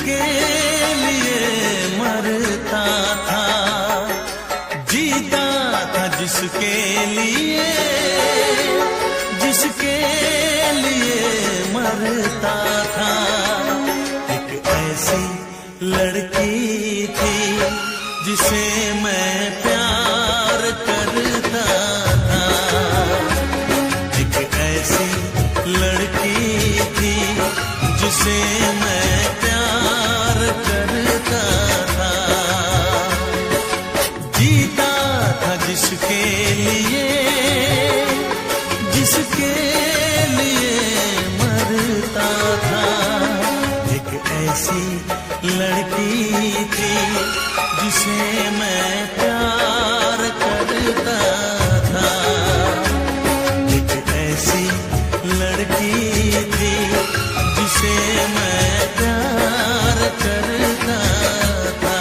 जिसके लिए मरता था, जीता था जिसके लिए, जिसके लिए मरता था। एक ऐसी लड़की थी जिसे मैं प्यार करता था, एक ऐसी लड़की थी जिसे मैं प्यार करता था। जीता था जिसके लिए, जिसके लिए मरता था। एक ऐसी लड़की थी जिसे मैं प्यार करता था, एक ऐसी लड़की थी जिसे मैं प्यार करता था।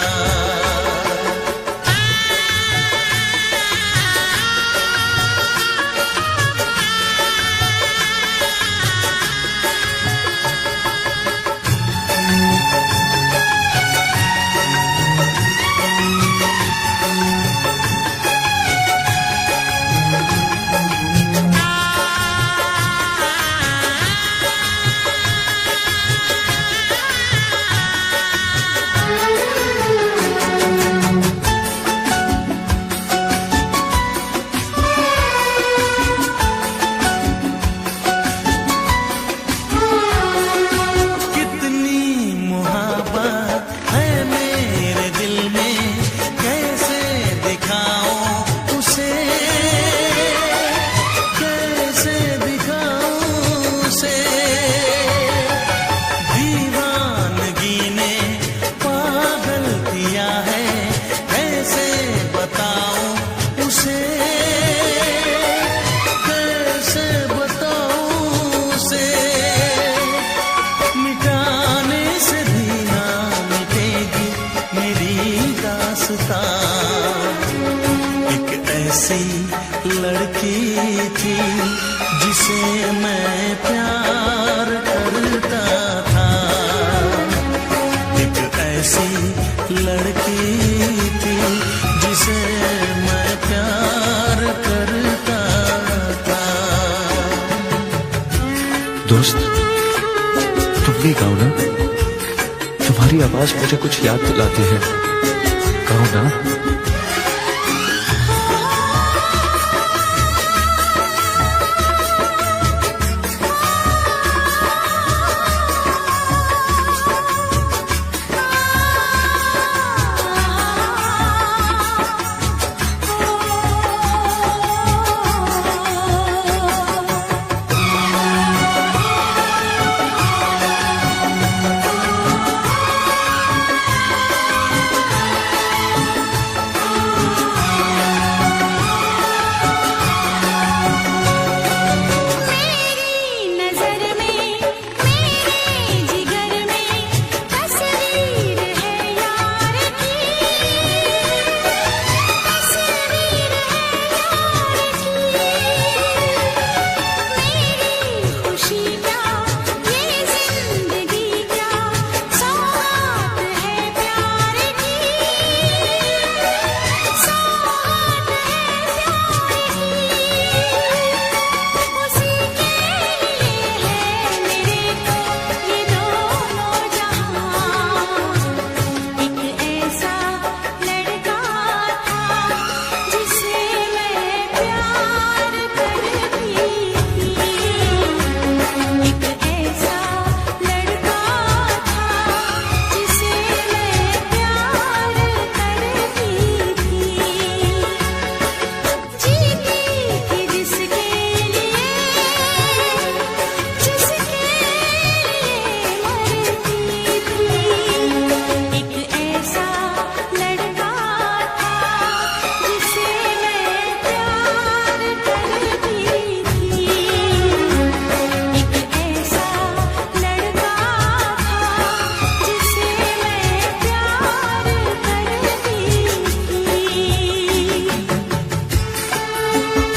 एक ऐसी लड़की थी जिसे मैं प्यार करता था, एक ऐसी लड़की थी जिसे मैं प्यार करता था। दोस्त, तुम भी गाओ ना, तुम्हारी आवाज मुझे कुछ याद दिलाती है, गाओ ना।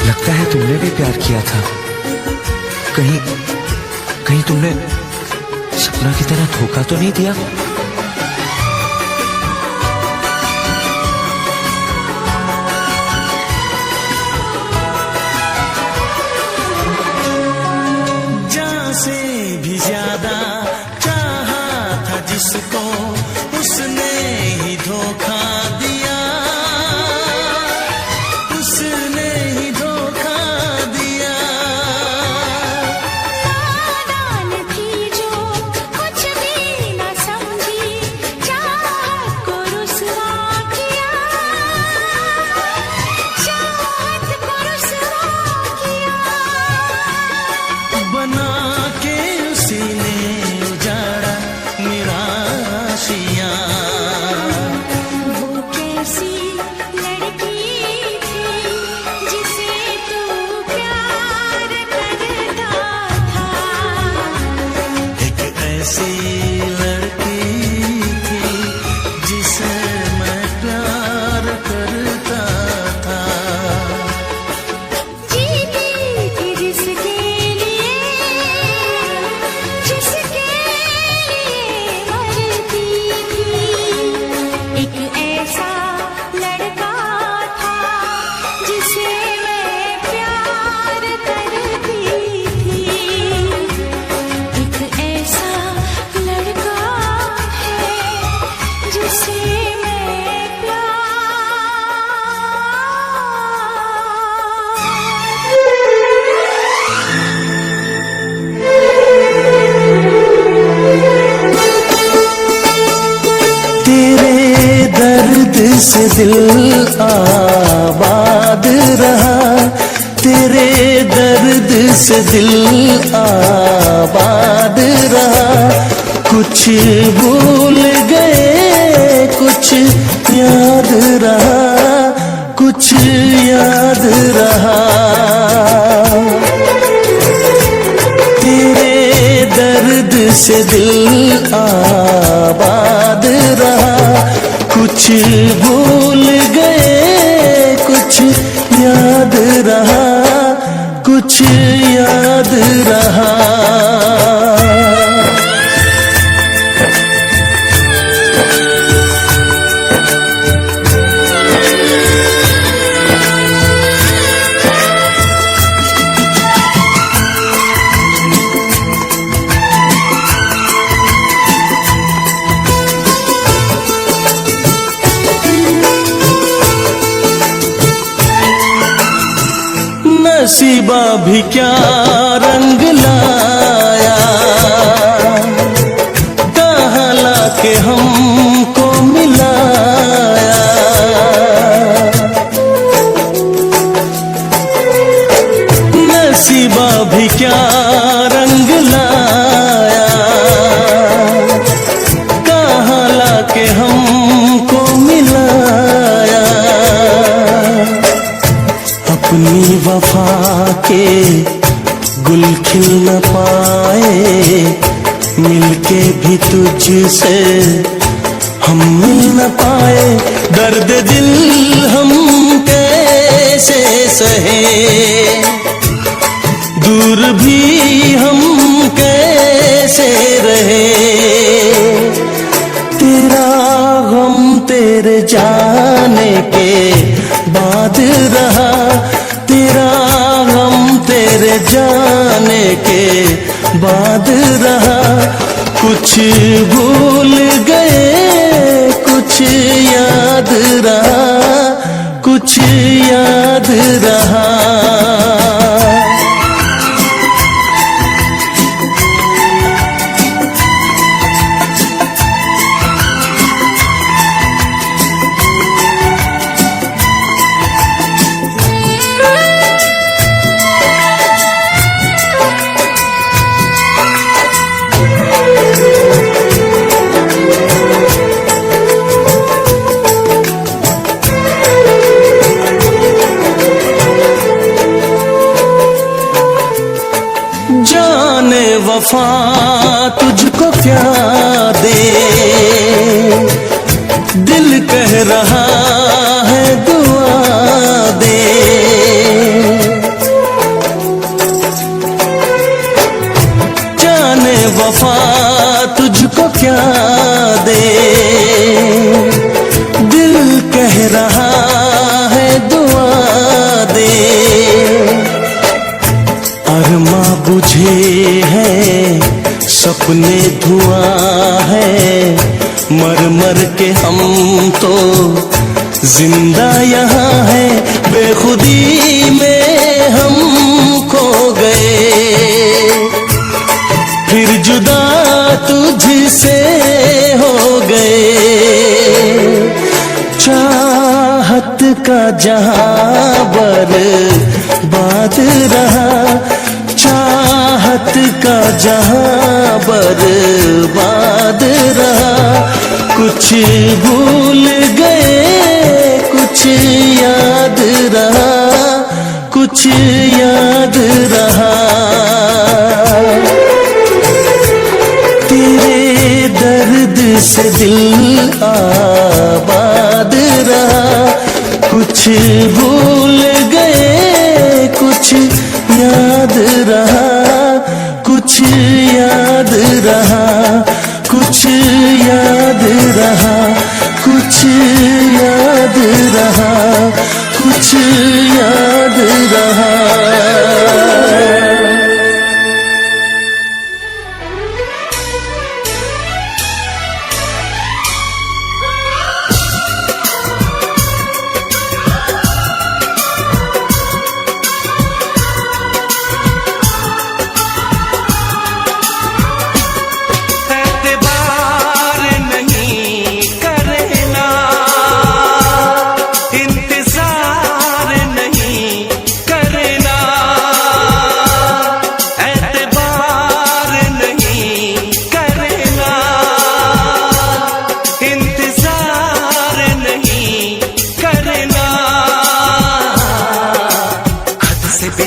लगता है तुमने भी प्यार किया था। कहीं तुमने सपना की तरह धोखा तो नहीं दिया? को उसने ही धोखा दिया, उसने ही धोखा दिया। नादान थी जो कुछ भी न समझी, चाहत को रुसवा किया, चाहत को रुसवा किया। बना के उसी ने उजाड़ा मेरा आशियाँ। वो कैसी लड़की थी जिसे तू प्यार करता था। एक ऐसी लड़की थी जिसे मैं प्यार करता था। जीती थी जिसके लिए, जिसके लिए मरती थी। एक ऐसा लड़का था जिसे मैं प्यार करती थी। एक ऐसा लड़का है जिसे मैं तेरे दर्द से दिल आबाद रहा, तेरे दर्द से दिल आबाद रहा। कुछ भूल गए कुछ याद रहा, कुछ याद रहा। तेरे दर्द से दिल आबाद रहा। कुछ भूल गए कुछ याद रहा, कुछ याद रहा। नसीबा भी क्या रंग लाया, कहाँ लाके हमको मिलाया। नसीबा भी क्या रंग लाया, कहाँ लाके हमको मिलाया। अपनी वफा के गुल खिल न पाए, मिलके भी तुझसे हम मिल न पाए। दर्द दिल हम कैसे सहे, दूर भी हम कैसे रहे। तेरा गम तेरे जाने के बाद रहा, तेरा गम तेरे जाने के बाद रहा। कुछ भूल गए कुछ याद रहा, कुछ याद रहा। जाने वफा तुझको क्या दे, दिल कह रहा है दुआ दे। जाने वफा तुझको क्या दे, दिल कह रहा है दुआ दे। अरमा बुझे हैं सपने धुआं है, मर मर के हम तो जिंदा यहाँ है, बेखुदी में हम खो गए, फिर जुदा तुझसे हो गए। चाहत का जहां बर्बाद रहा, चाहत का जहां बर्बाद रहा, कुछ भूल गए कुछ याद रहा, कुछ याद रहा। तेरे दर्द से दिल आबाद रहा, कुछ भूल गए कुछ याद रहा, कुछ याद रहा, कुछ याद रहा, कुछ याद रहा, कुछ याद रहा।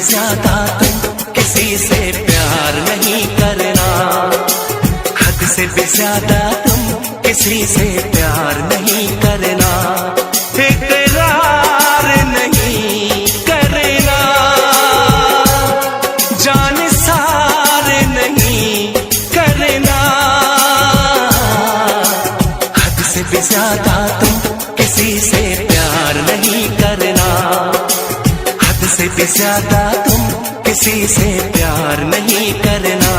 ज्यादा तुम किसी से प्यार नहीं करना, हद से भी ज्यादा तुम किसी से प्यार नहीं करना, इकरार नहीं करना, जान सार नहीं करना, हद से भी ज्यादा तुम किसी से प्यार नहीं करना, हद से भी ज्यादा तुम किसी से प्यार नहीं करना।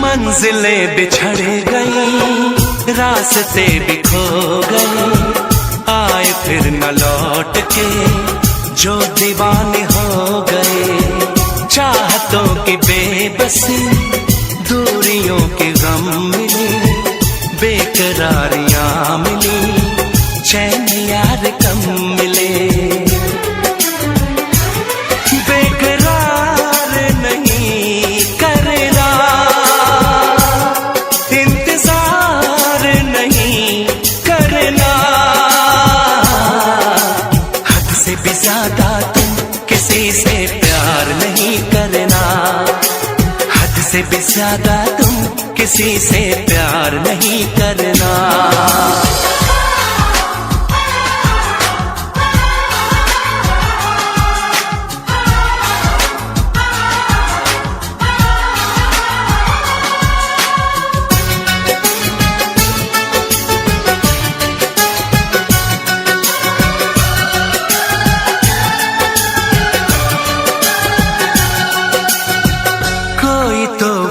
मंजिलें बिछड़ गई, रास्ते भी खो गए, आए फिर न लौट के जो दीवाने हो गए। चाहतों की बेबसी, दूरियों के गम मिली, बेकरारियां मिली, चैन यार कम मिले। बेकरार नहीं करना, इंतजार नहीं करना, हद से भी ज्यादा तुम किसी से प्यार नहीं करना, हद से भी ज्यादा तुम किसी से प्यार नहीं करना।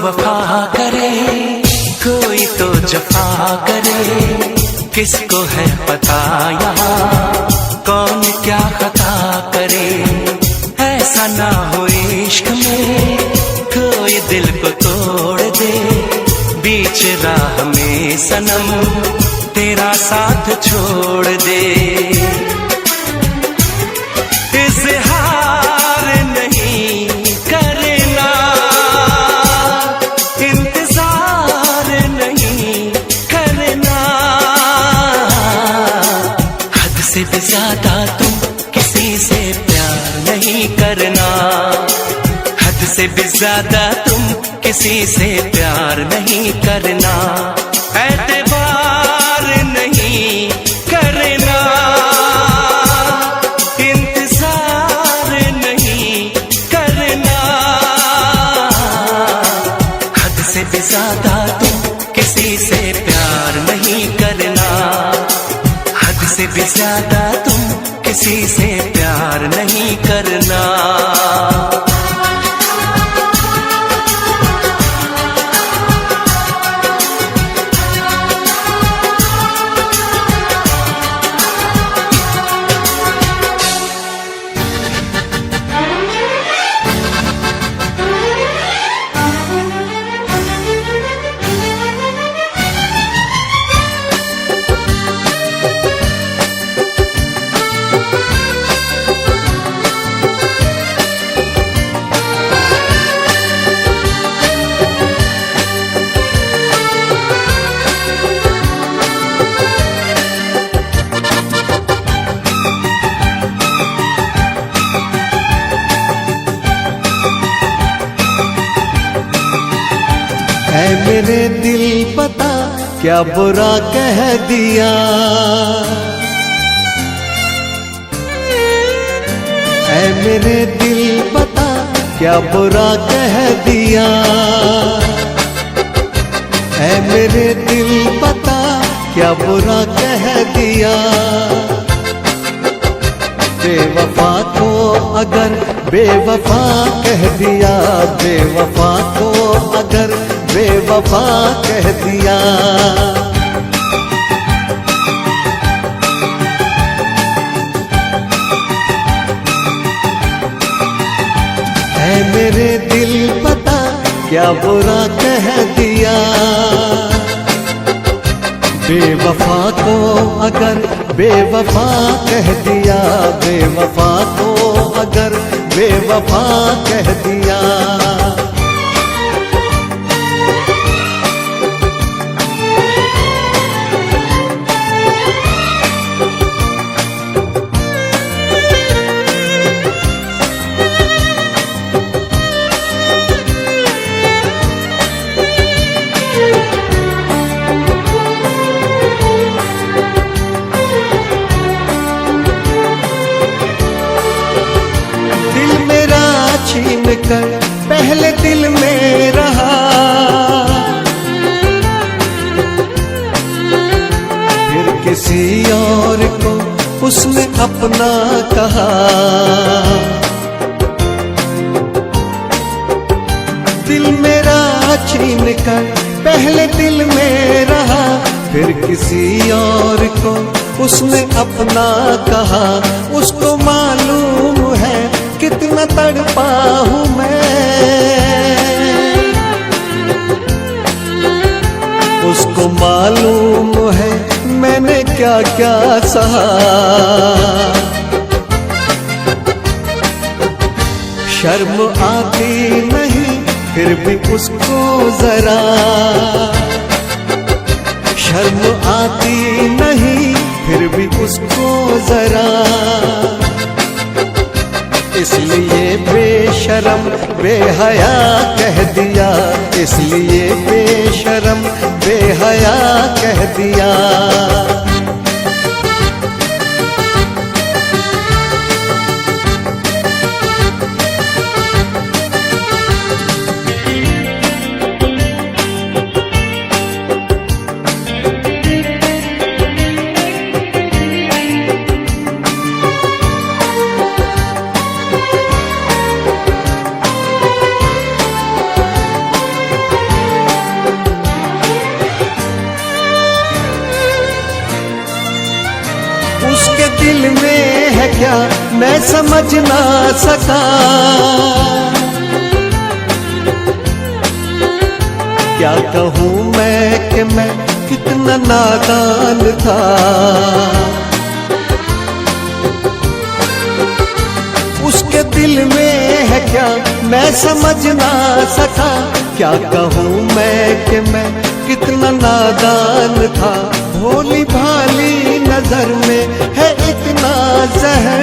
वफा करे कोई तो जफा करे, किसको है पता यहाँ कौन क्या खता करे। ऐसा ना हो इश्क में कोई दिल को तोड़ दे, बीच राह में सनम तेरा साथ छोड़ दे। इज़हार नहीं करना, इंतजार नहीं करना, हद से भी ज्यादा तुम किसी से प्यार नहीं करना, हद से भी ज्यादा तुम किसी से प्यार नहीं करना। एतबार नहीं करना, इंतजार ज्यादा तुम किसी से प्यार नहीं करना। ऐ मेरे दिल पता क्या बुरा कह दिया, ऐ मेरे दिल पता क्या बुरा कह दिया, ऐ मेरे दिल पता क्या बुरा कह दिया। बेवफा को अगर बेवफा कह दिया, बेवफा को अगर बेवफा कह दिया। है मेरे दिल पता क्या बुरा कह दिया। बेवफा को अगर बेवफा कह दिया, बेवफा को अगर बेवफा कह दिया। कर पहले दिल में रहा, फिर किसी और को उसने अपना कहा। दिल मेरा छीन कर पहले दिल में रहा, फिर किसी और को उसने अपना कहा। उसको मालूम है कितना तड़पा हूँ मैं, उसको मालूम है मैंने क्या क्या सहा। शर्म आती नहीं फिर भी उसको जरा, शर्म आती नहीं फिर भी उसको जरा। इसलिए बेशरम बेहया कह दिया, इसलिए बेशरम बेहया कह दिया। उसके दिल में है क्या मैं समझ ना सका, क्या कहूँ मैं कि मैं कितना नादान था। उसके दिल में है क्या मैं समझ ना सका, क्या कहूँ मैं कि मैं कितना नादान था। भोली भाली नजर में है इतना जहर,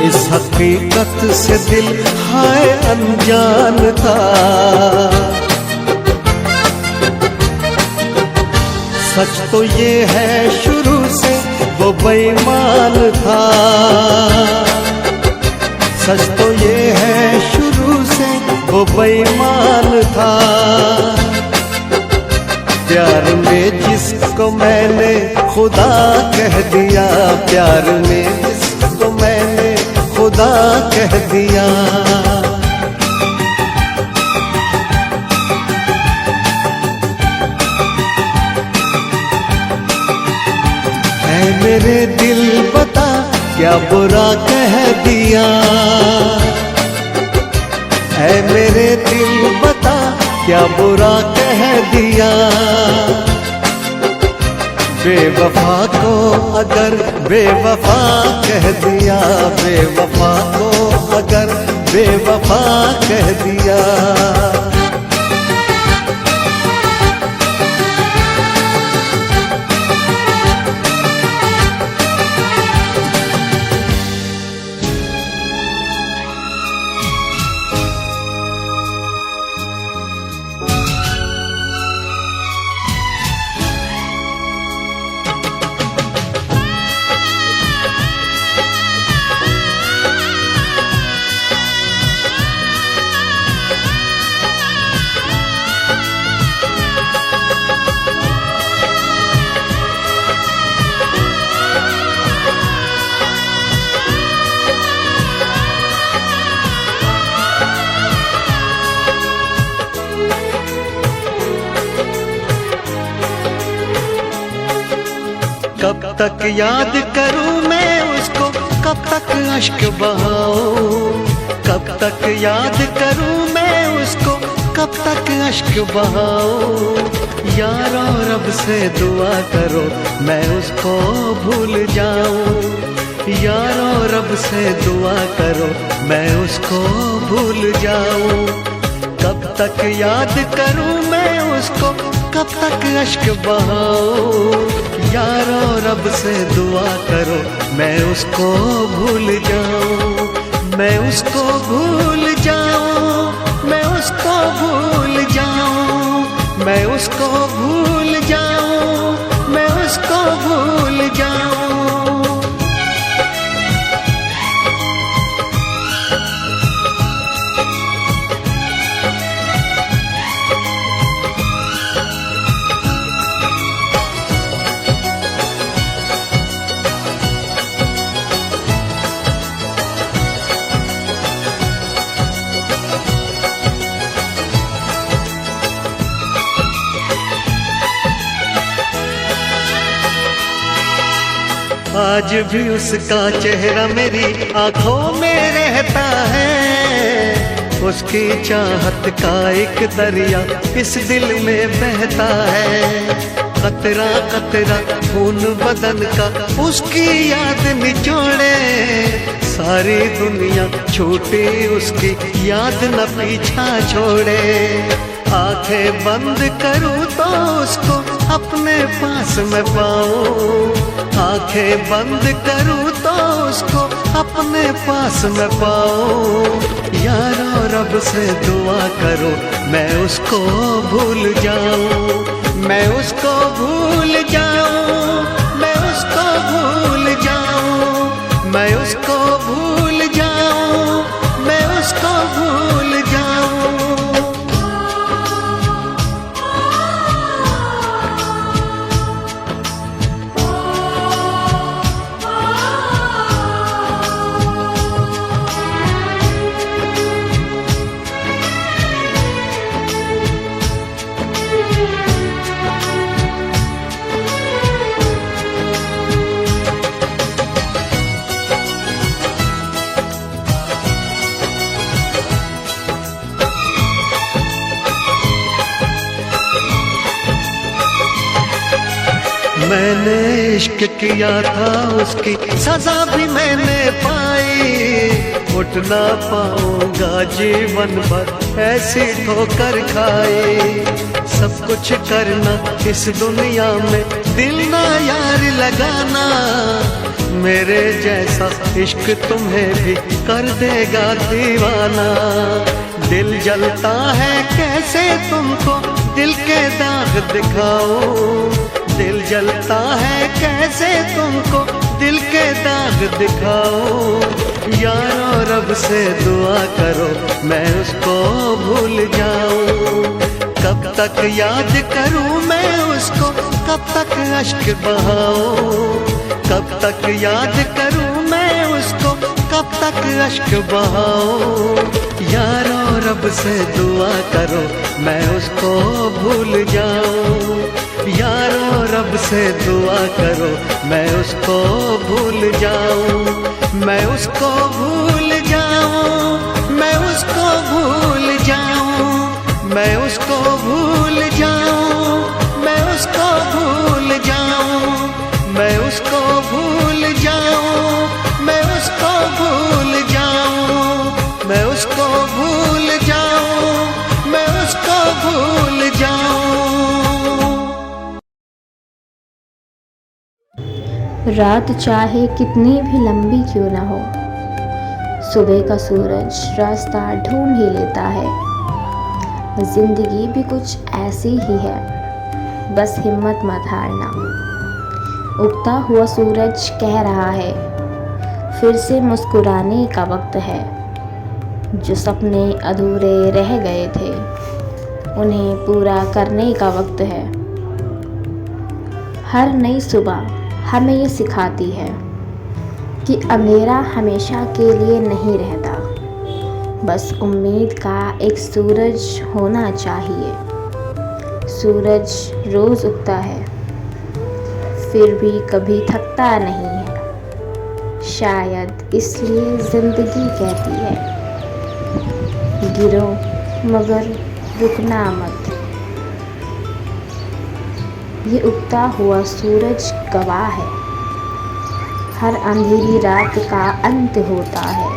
इस हकीकत से दिल हाय अनजान था। सच तो ये है शुरू से वो बेईमान था, सच तो ये है शुरू से वो बेईमान था। प्यार में जिसको मैंने खुदा कह दिया, प्यार में जिसको मैंने खुदा कह दिया। ऐ मेरे दिल बता क्या बुरा कह दिया, ऐ मेरे दिल बता क्या बुरा कह दिया। बेवफा को अगर बेवफा कह दिया, बेवफा को अगर बेवफा कह दिया। कब तक याद करूं मैं उसको, कब तक अश्क बहाऊं, कब तक याद करूं मैं उसको, कब तक अश्क बहाऊं। यारो रब से दुआ करो मैं उसको भूल जाऊं, यारो रब से दुआ करो मैं उसको भूल जाऊं। कब तक याद करूं मैं उसको, कब तक अश्क बहाऊं। यारो रब से दुआ करो मैं उसको भूल जाऊं, मैं उसको भूल जाऊं, मैं उसको भूल जाऊं, मैं उसको भूल जाऊं, मैं उसको भूल जाऊं। आज भी उसका चेहरा मेरी आंखों में रहता है, उसकी चाहत का एक दरिया इस दिल में बहता है। कतरा कतरा खून बदन का उसकी याद निचोड़े, सारी दुनिया छूटी उसकी याद न पीछा छोड़े। आंखें बंद करूं तो उसको अपने पास में पाऊं, आंखें बंद करूं तो उसको अपने पास में पाऊं। यारो रब से दुआ करो मैं उसको भूल जाऊं, मैं उसको भूल जाऊं, मैं उसको भूल जाऊं, मैं उसको भूल जाऊं, मैं उसको भूल जाऊं। मैंने इश्क किया था उसकी सजा भी मैंने पाई, उठ ना पाऊंगा जीवन भर ऐसी ठोकर खाई। सब कुछ करना इस दुनिया में दिल ना यार लगाना, मेरे जैसा इश्क तुम्हें भी कर देगा दीवाना। दिल जलता है कैसे तुमको दिल के दाग दिखाऊं, दिल जलता है कैसे तुमको दिल के दाग दिखाऊं। यारो रब से दुआ करो मैं उसको भूल जाऊं, कब तक याद करूं मैं उसको, कब तक अश्क बहाऊं, कब तक याद करूं मैं उसको, कब तक अश्क बहाऊं। यारो रब से दुआ करो मैं उसको भूल जाऊं, यारो रब से दुआ करो मैं उसको भूल जाऊं, मैं उसको भूल जाऊं, मैं उसको भूल जाऊं, मैं उसको भूल जाऊं, मैं उसको भूल जाऊं, मैं उसको भूल जाऊं, मैं उसको भूल जाऊं, मैं उसको भूल जाऊं, मैं उसको भूल जाऊं। रात चाहे कितनी भी लंबी क्यों ना हो, सुबह का सूरज रास्ता ढूंढ ही लेता है। जिंदगी भी कुछ ऐसी ही है, बस हिम्मत मत हारना। उगता हुआ सूरज कह रहा है फिर से मुस्कुराने का वक्त है। जो सपने अधूरे रह गए थे उन्हें पूरा करने का वक्त है। हर नई सुबह हमें ये सिखाती है कि अंधेरा हमेशा के लिए नहीं रहता, बस उम्मीद का एक सूरज होना चाहिए। सूरज रोज़ उगता है फिर भी कभी थकता नहीं है, शायद इसलिए ज़िंदगी कहती है गिरो मगर रुकना मत। ये उगता हुआ सूरज गवाह है, हर अंधेरी रात का अंत होता है,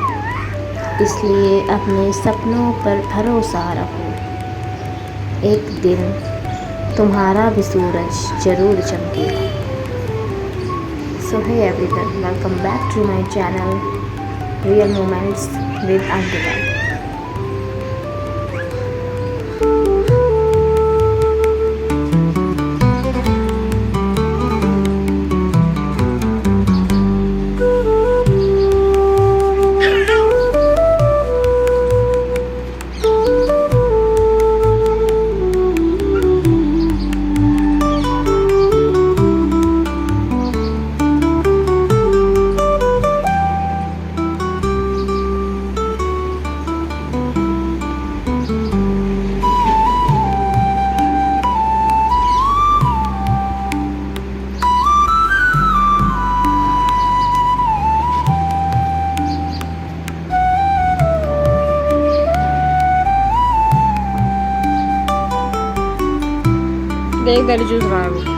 इसलिए अपने सपनों पर भरोसा रखो। एक दिन तुम्हारा भी सूरज जरूर चमकेगा। So hey everyone, welcome back to my channel real moments with Ankita. देख दर्जूस बाबू